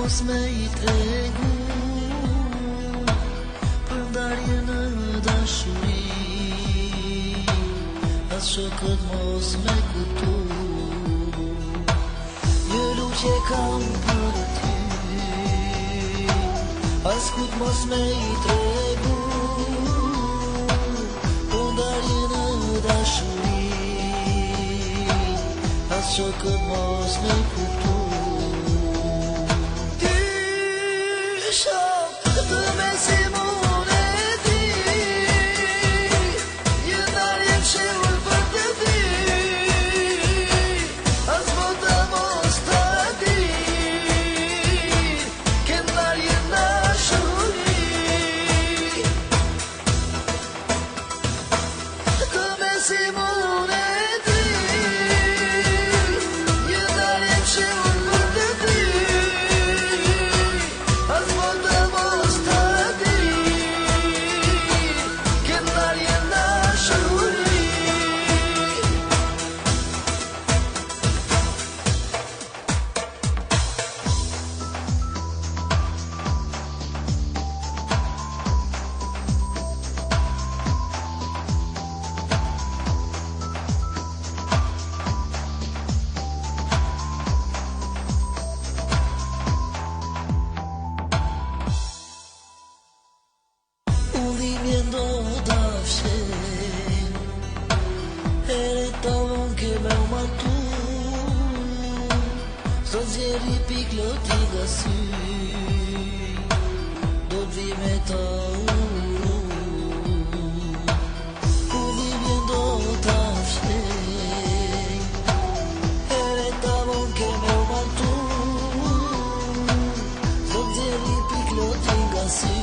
mos me I tregu për ndarje në dashuri, as shokët mos me kuptu, një luqe kam për ty, as kut mos me I tregu për ndarje në dashuri, as shokët mos me kuptu. Sot zjeri pikloti nga sy, do t'vi me ta Udhimjen do t'a fshej, ere ta von ke me u martu. Sot zjeri pikloti nga sy,